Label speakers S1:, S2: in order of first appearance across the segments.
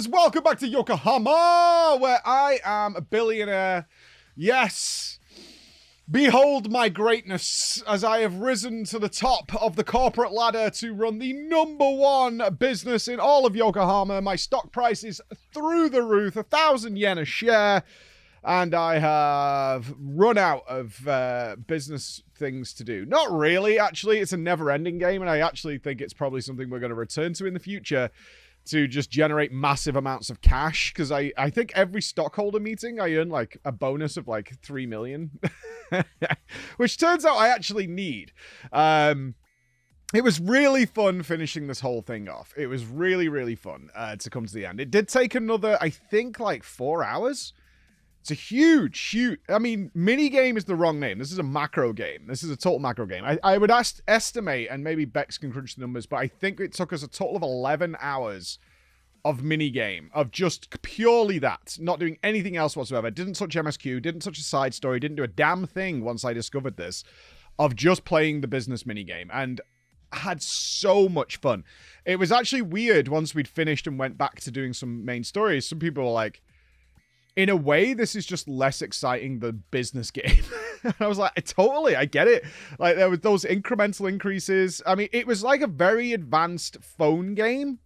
S1: gamers, welcome back to Yokohama, where I am a billionaire. Yes, behold my greatness as I have risen to the top of the corporate ladder to run the #1 business in all of Yokohama. My stock price is through the roof, 1,000 yen a share, and I have run out of business things to do. Not really, actually. It's a never-ending game, and I actually think it's probably something we're going to return to in the future to just generate massive amounts of cash, because I think every stockholder meeting I earn like a bonus of like 3 million, which turns out I actually need. It was really fun finishing this whole thing off. It was really, really fun to come to the end. It did take another, I think, like 4 hours. It's a huge, I mean, mini game is the wrong name. This is a macro game. This is a total macro game. I would estimate, and maybe Bex can crunch the numbers, but I think it took us a total of 11 hours of mini game, of just purely that, not doing anything else whatsoever. Didn't touch MSQ, didn't touch a side story, didn't do a damn thing once I discovered this, of just playing the business mini game, and had so much fun. It was actually weird once we'd finished and went back to doing some main stories. Some people were like, in a way, this is just less exciting than business game. I was like, totally, I get it. Like, there was those incremental increases. I mean, it was like a very advanced phone game.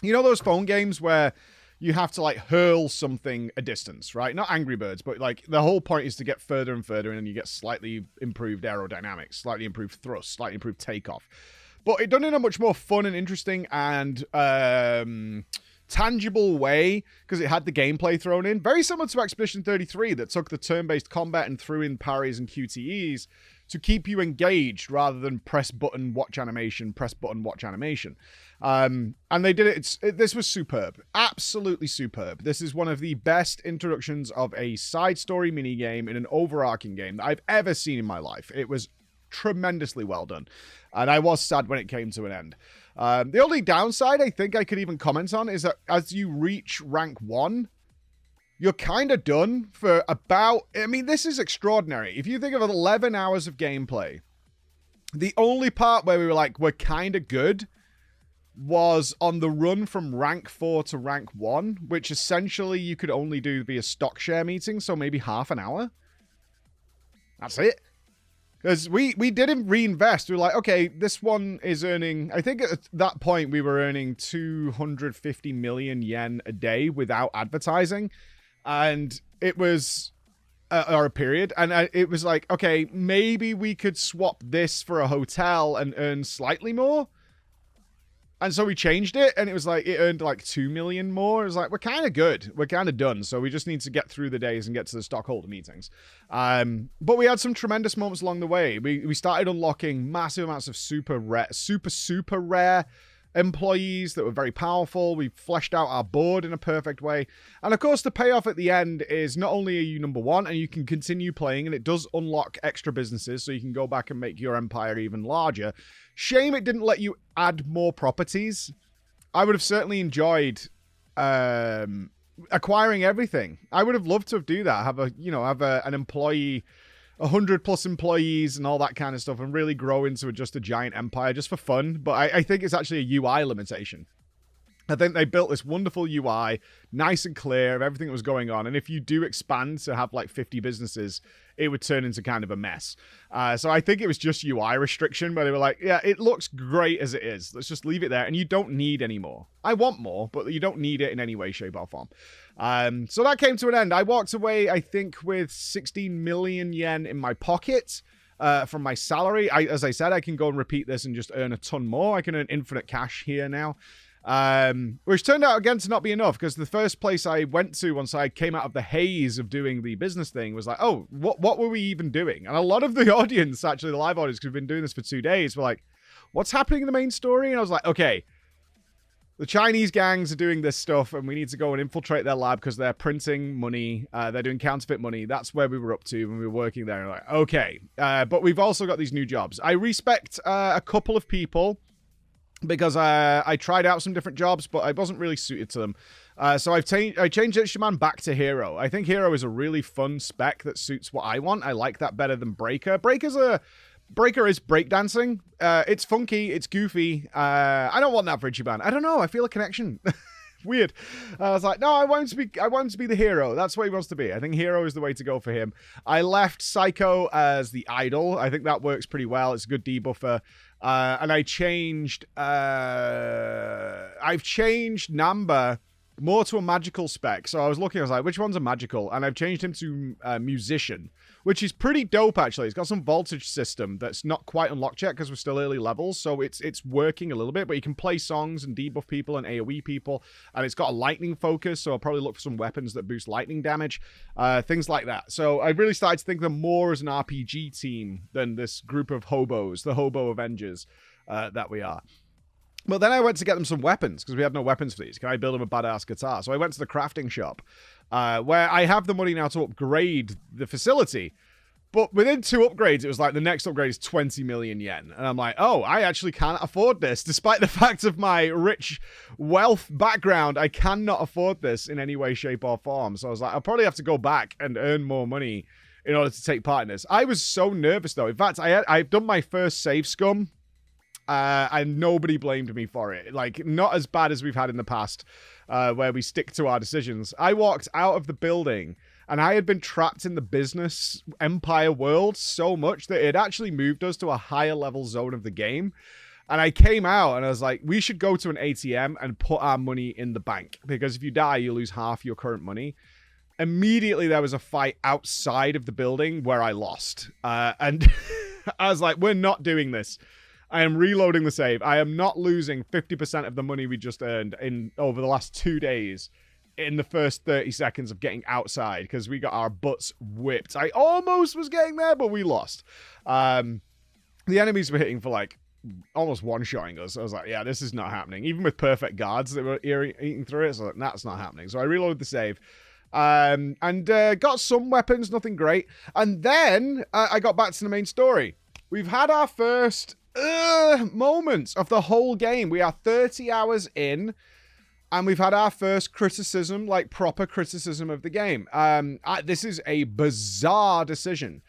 S1: You know those phone games where you have to, like, hurl something a distance, right? Not Angry Birds, but, like, the whole point is to get further and further, and then you get slightly improved aerodynamics, slightly improved thrust, slightly improved takeoff. But it done in a much more fun and interesting and tangible way, because it had the gameplay thrown in, very similar to Expedition 33, that took the turn-based combat and threw in parries and QTEs to keep you engaged rather than press button, watch animation, press button, watch animation. And they did it. This was superb, absolutely superb. This is one of the best introductions of a side story minigame in an overarching game that I've ever seen in my life. It was tremendously well done, and I was sad when it came to an end. The only downside I think I could even comment on is that as you reach rank 1, you're kind of done for about, I mean, this is extraordinary. If you think of 11 hours of gameplay, the only part where we were like, we're kind of good, was on the run from rank 4 to rank 1, which essentially you could only do via stock share meeting, so maybe half an hour. That's it. Because we didn't reinvest. We were like, okay, this one is earning, I think at that point we were earning 250 million yen a day without advertising. And it was, or a period. And it was like, okay, maybe we could swap this for a hotel and earn slightly more. And so we changed it, and it was like, it earned like 2 million more. It was like, we're kind of good. We're kind of done. So we just need to get through the days and get to the stockholder meetings. But we had some tremendous moments along the way. We started unlocking massive amounts of super rare employees that were very powerful. We fleshed out our board in a perfect way. And of course, the payoff at the end is not only are you #1 and you can continue playing, and it does unlock extra businesses, so you can go back and make your empire even larger. Shame it didn't let you add more properties. I would have certainly enjoyed acquiring everything. I would have loved to do that. Have an employee, 100+ employees and all that kind of stuff, and really grow into just a giant empire just for fun. But I think it's actually a UI limitation. I think they built this wonderful UI, nice and clear of everything that was going on. And if you do expand to have like 50 businesses, it would turn into kind of a mess. So I think it was just UI restriction, where they were like, yeah, it looks great as it is. Let's just leave it there. And you don't need any more. I want more, but you don't need it in any way, shape, or form. So that came to an end. I walked away, I think, with 16 million yen in my pocket from my salary. As I said, I can go and repeat this and just earn a ton more. I can earn infinite cash here now. Which turned out again to not be enough, because the first place I went to once I came out of the haze of doing the business thing was like, oh, what were we even doing? And a lot of the audience, actually the live audience, because we've been doing this for 2 days, were like, what's happening in the main story? And I was like, okay, the Chinese gangs are doing this stuff, and we need to go and infiltrate their lab because they're printing money. They're doing counterfeit money. That's where we were up to when we were working there. And like, okay, but we've also got these new jobs. I respect a couple of people, because I tried out some different jobs, but I wasn't really suited to them. So I changed Instrument back to Hero. I think Hero is a really fun spec that suits what I want. I like that better than Breaker. Breaker is breakdancing. It's funky. It's goofy. I don't want that for Ichiban. I don't know. I feel a connection. Weird. I was like, no, I want him to be the hero. That's what he wants to be. I think hero is the way to go for him. I left Psycho as the idol. I think that works pretty well. It's a good debuffer. And I've changed Namba more to a magical spec. So I was like, which one's a magical? And I've changed him to musician, which is pretty dope, actually. It's got some voltage system that's not quite unlocked yet because we're still early levels, so it's working a little bit, but you can play songs and debuff people and AoE people, and it's got a lightning focus, so I'll probably look for some weapons that boost lightning damage, things like that. So I really started to think of them more as an RPG team than this group of hobos, the Hobo Avengers that we are. But then I went to get them some weapons, because we had no weapons for these. Can I build them a badass guitar? So I went to the crafting shop, where I have the money now to upgrade the facility. But within 2 upgrades, it was like the next upgrade is 20 million yen. And I'm like, oh, I actually can't afford this. Despite the fact of my rich wealth background, I cannot afford this in any way, shape, or form. So I was like, I'll probably have to go back and earn more money in order to take part in this. I was so nervous, though. In fact, I've done my first save scum. And nobody blamed me for it. Like, not as bad as we've had in the past, where we stick to our decisions. I walked out of the building, and I had been trapped in the business empire world so much that it actually moved us to a higher level zone of the game. And I came out, and I was like, we should go to an ATM and put our money in the bank. Because if you die, you lose half your current money. Immediately, there was a fight outside of the building where I lost. And I was like, we're not doing this. I am reloading the save. I am not losing 50% of the money we just earned over the last 2 days in the first 30 seconds of getting outside, because we got our butts whipped. I almost was getting there, but we lost. The enemies were hitting for like almost one-shotting us. I was like, yeah, this is not happening. Even with perfect guards that were eating through it, so like, that's not happening. So I reloaded the save. And got some weapons, nothing great. And then I got back to the main story. We've had our first moments of the whole game. We are 30 hours in, and we've had our first criticism, like proper criticism of the game. This is a bizarre decision.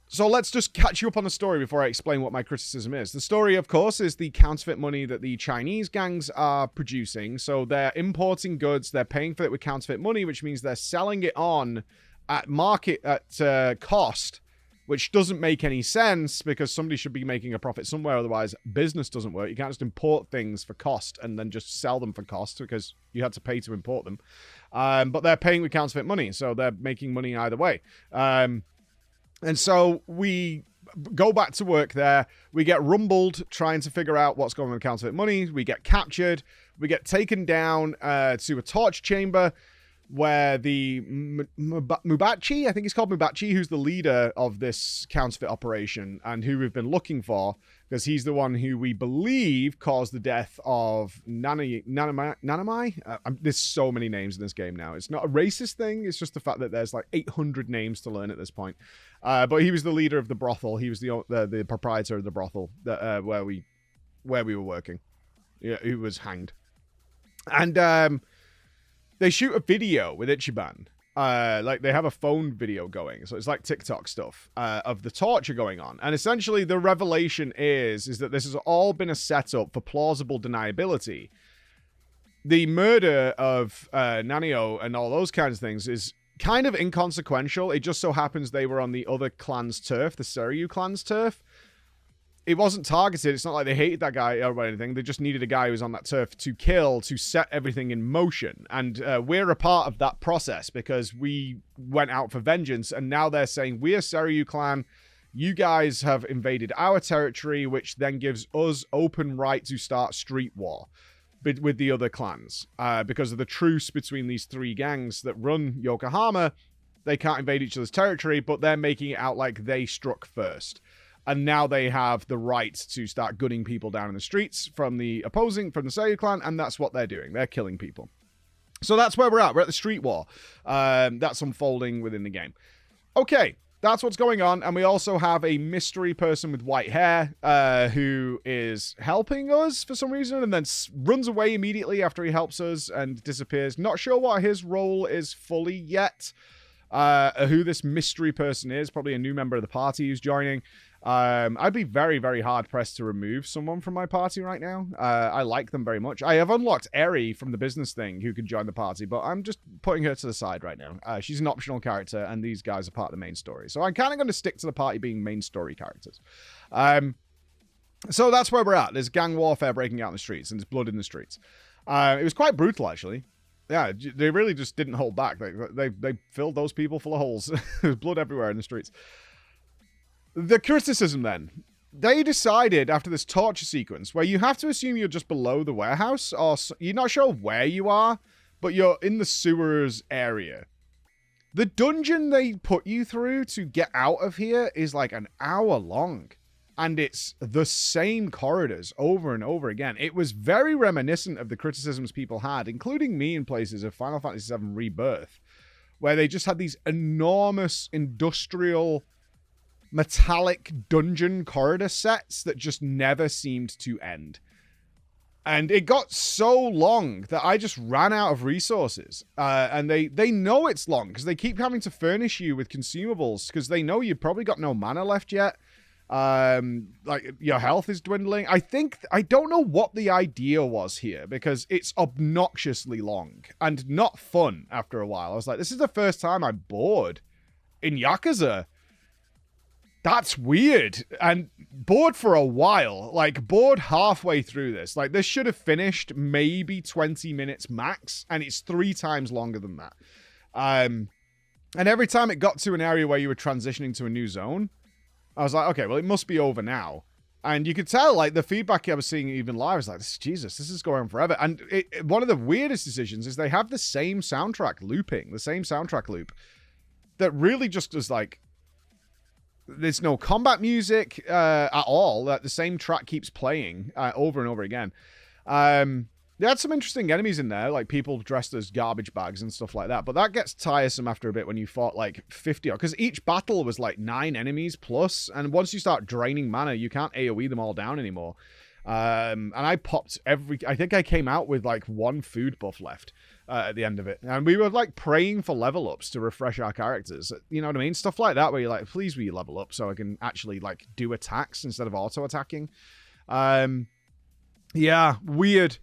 S1: So let's just catch you up on the story before I explain what my criticism is. The story, of course, is the counterfeit money that the Chinese gangs are producing. So they're importing goods, they're paying for it with counterfeit money, which means they're selling it on at cost, which doesn't make any sense, because somebody should be making a profit somewhere. Otherwise, business doesn't work. You can't just import things for cost and then just sell them for cost, because you had to pay to import them. But they're paying with counterfeit money, so they're making money either way. And so we go back to work there. We get rumbled trying to figure out what's going on with counterfeit money. We get captured. We get taken down to a torture chamber, where the Mubachi, I think he's called Mubachi, who's the leader of this counterfeit operation and who we've been looking for, because he's the one who we believe caused the death of Nanamai. There's so many names in this game now. It's not a racist thing. It's just the fact that there's like 800 names to learn at this point. But he was the leader of the brothel. He was the proprietor of the brothel that where we were working. Yeah, who was hanged. And they shoot a video with Ichiban. Like, they have a phone video going. So it's like TikTok stuff of the torture going on. And essentially, the revelation is that this has all been a setup for plausible deniability. The murder of Nanio and all those kinds of things is kind of inconsequential. It just so happens they were on the other clan's turf, the Seiryu clan's turf. It wasn't targeted. It's not like they hated that guy or anything. They just needed a guy who was on that turf to kill, to set everything in motion. And we're a part of that process because we went out for vengeance. And now they're saying, we're Seiryu clan. You guys have invaded our territory, which then gives us open right to start street war with the other clans. Because of the truce between these three gangs that run Yokohama, they can't invade each other's territory, but they're making it out like they struck first. And now they have the right to start gunning people down in the streets from the Seiryu clan, and that's what they're doing. They're killing people. So that's where we're at. We're at the street war. That's unfolding within the game. Okay, that's what's going on, and we also have a mystery person with white hair who is helping us for some reason, and then runs away immediately after he helps us and disappears. Not sure what his role is fully yet. Who this mystery person is. Probably a new member of the party who's joining. I'd be very, very hard pressed to remove someone from my party right now. I like them very much. I have unlocked Eri from the business thing who could join the party, but I'm just putting her to the side right now. She's an optional character, and these guys are part of the main story. So I'm kind of going to stick to the party being main story characters. So that's where we're at. There's gang warfare breaking out in the streets, and there's blood in the streets. It was quite brutal, actually. Yeah, they really just didn't hold back. They filled those people full of holes. There's blood everywhere in the streets. The criticism, then. They decided after this torture sequence, where you have to assume you're just below the warehouse, or you're not sure where you are, but you're in the sewers area. The dungeon they put you through to get out of here is like an hour long. And it's the same corridors over and over again. It was very reminiscent of the criticisms people had, including me in places of Final Fantasy VII Rebirth, where they just had these enormous industrial metallic dungeon corridor sets that just never seemed to end. And it got so long that I just ran out of resources. And they know it's long because they keep having to furnish you with consumables because they know you've probably got no mana left yet. Like your health is dwindling. I don't know what the idea was here because it's obnoxiously long and not fun after a while. I was like, this is the first time I'm bored in Yakuza. That's weird. And bored for a while. Like, bored halfway through this. Like, this should have finished maybe 20 minutes max, and it's 3 times longer than that. And every time it got to an area where you were transitioning to a new zone, I was like, okay, well, it must be over now. And you could tell, like, the feedback I was seeing even live was like, Jesus, this is going on forever. And one of the weirdest decisions is they have the same soundtrack looping, the same soundtrack loop, that really just is like, there's no combat music at all. That the same track keeps playing over and over again. They had some interesting enemies in there, like people dressed as garbage bags and stuff like that. But that gets tiresome after a bit when you fought like 50, because each battle was like 9 enemies plus. And once you start draining mana, you can't AoE them all down anymore. And I popped I think I came out with like 1 food buff left at the end of it. And we were like praying for level ups to refresh our characters. You know what I mean? Stuff like that where you're like, please will you level up so I can actually like do attacks instead of auto attacking. Yeah, weird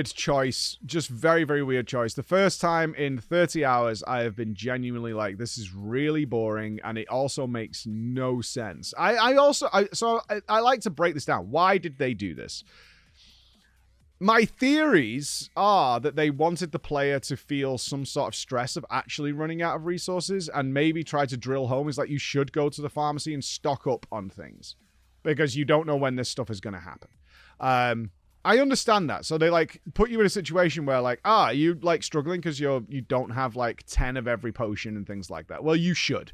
S1: choice. Just very, very weird choice. The first time in 30 hours, I have been genuinely like, this is really boring, and it also makes no sense. I like to break this down. Why did they do this? My theories are that they wanted the player to feel some sort of stress of actually running out of resources and maybe try to drill home. Is like, you should go to the pharmacy and stock up on things because you don't know when this stuff is going to happen. I understand that. So they like put you in a situation where like, you like struggling because you don't have like 10 of every potion and things like that. Well, you should.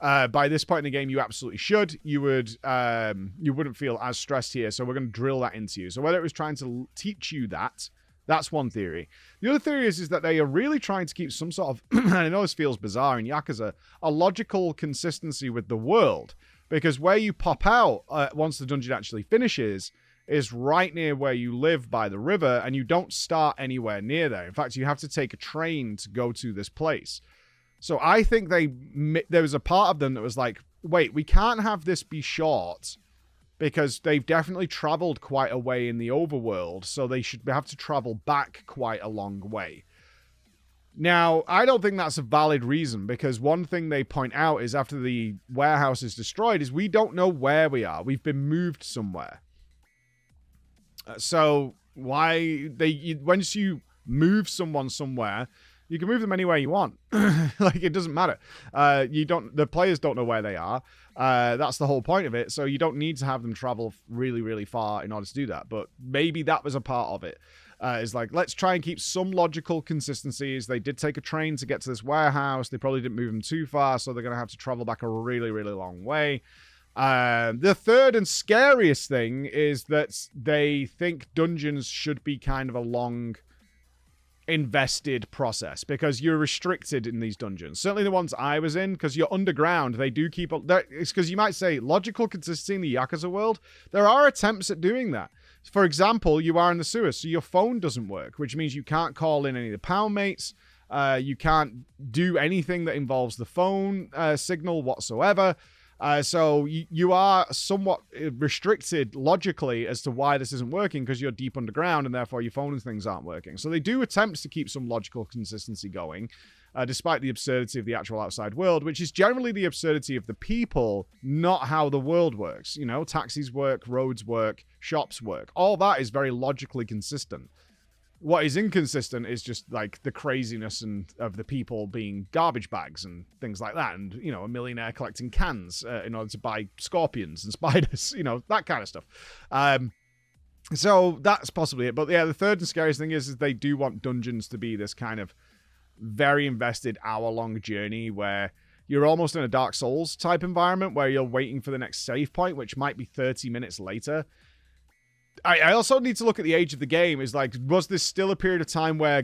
S1: By this point in the game, you absolutely should. You wouldn't feel as stressed here. So we're going to drill that into you. So whether it was trying to teach you that, that's one theory. The other theory is that they are really trying to keep some sort of, and I know this feels bizarre in Yakuza, a logical consistency with the world. Because where you pop out once the dungeon actually finishes is right near where you live by the river, and you don't start anywhere near there. In fact, you have to take a train to go to this place. So I think there was a part of them that was like, wait, we can't have this be short because they've definitely traveled quite a way in the overworld, so they should have to travel back quite a long way. Now, I don't think that's a valid reason, because one thing they point out is after the warehouse is destroyed is we don't know where we are. We've been moved somewhere. So why once you move someone somewhere, you can move them anywhere you want. Like, it doesn't matter. The players don't know where they are. That's the whole point of it. So you don't need to have them travel really, really far in order to do that. But maybe that was a part of it. Is like, let's try and keep some logical consistencies. They did take a train to get to this warehouse. They probably didn't move them too far, so they're going to have to travel back a really, really long way. The third and scariest thing is that they think dungeons should be kind of a long invested process because you're restricted in these dungeons. Certainly the ones I was in, because you're underground, they do keep it's because you might say logical consistency in the Yakuza world. There are attempts at doing that. For example, you are in the sewers, so your phone doesn't work, which means you can't call in any of the pound mates. You can't do anything that involves the phone signal whatsoever. So you are somewhat restricted logically as to why this isn't working because you're deep underground and therefore your phone and things aren't working. So they do attempt to keep some logical consistency going, despite the absurdity of the actual outside world, which is generally the absurdity of the people, not how the world works. You know, taxis work, roads work, shops work. All that is very logically consistent. What is inconsistent is just like the craziness of the people being garbage bags and things like that. And, you know, a millionaire collecting cans in order to buy scorpions and spiders, you know, that kind of stuff. So that's possibly it. But yeah, the third and scariest thing is they do want dungeons to be this kind of very invested hour-long journey where you're almost in a Dark Souls type environment where you're waiting for the next save point, which might be 30 minutes later. I also need to look at the age of the game. Is like, was this still a period of time where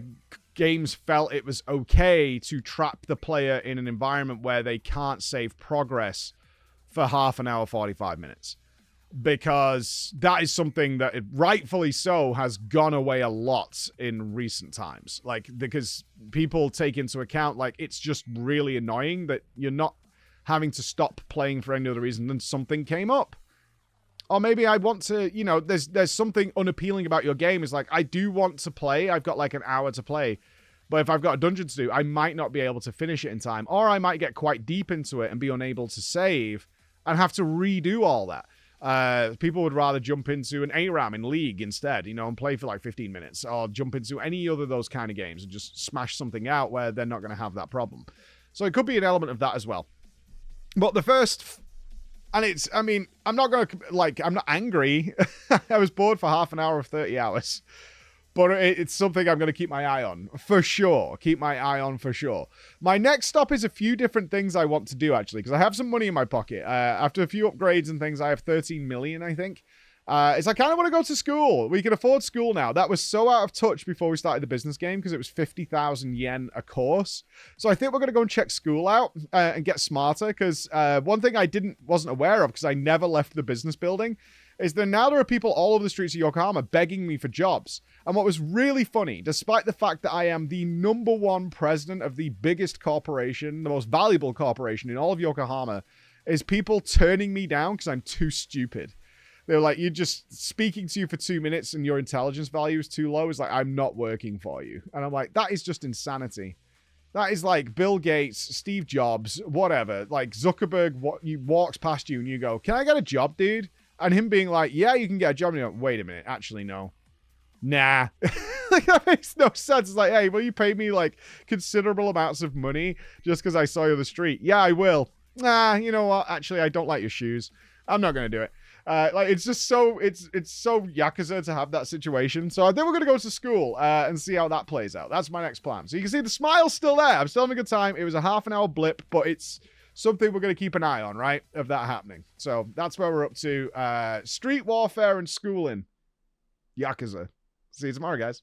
S1: games felt it was okay to trap the player in an environment where they can't save progress for half an hour, 45 minutes? Because that is something that, rightfully so, has gone away a lot in recent times. Like, because people take into account, like, it's just really annoying that you're not having to stop playing for any other reason than something came up. Or maybe I want to, you know, there's something unappealing about your game. Is like, I do want to play. I've got like an hour to play. But if I've got a dungeon to do, I might not be able to finish it in time. Or I might get quite deep into it and be unable to save and have to redo all that. People would rather jump into an ARAM in League instead, you know, and play for like 15 minutes. Or jump into any other of those kind of games and just smash something out where they're not going to have that problem. So it could be an element of that as well. But the first... And it's, I mean, I'm not going to, like, I'm not angry. I was bored for half an hour of 30 hours. But it's something I'm going to keep my eye on, for sure. Keep my eye on, for sure. My next stop is a few different things I want to do, actually, because I have some money in my pocket. After a few upgrades and things, I have 13 million, I think. It's I kind of want to go to school. We can afford school now. That was so out of touch before we started the business game because it was 50,000 yen a course. So I think we're going to go and check school out and get smarter because one thing I wasn't aware of because I never left the business building is that now there are people all over the streets of Yokohama begging me for jobs. And what was really funny, despite the fact that I am the #1 president of the biggest corporation, the most valuable corporation in all of Yokohama, is people turning me down because I'm too stupid. They're like, you're just speaking to you for 2 minutes and your intelligence value is too low. It's like, I'm not working for you. And I'm like, that is just insanity. That is like Bill Gates, Steve Jobs, whatever. Like Zuckerberg walks past you and you go, can I get a job, dude? And him being like, yeah, you can get a job. And you're like, wait a minute. Actually, no. Nah. Like, that makes no sense. It's like, hey, will you pay me like considerable amounts of money just because I saw you on the street? Yeah, I will. Nah, you know what? Actually, I don't like your shoes. I'm not going to do it. Like, it's just so, it's so Yakuza to have that situation. So I think we're going to go to school and see how that plays out. That's my next plan. So you can see the smile's still there. I'm still having a good time. It was a half an hour blip, but it's something we're going to keep an eye on, right? Of that happening. So that's where we're up to. Street warfare and schooling. Yakuza. See you tomorrow, guys.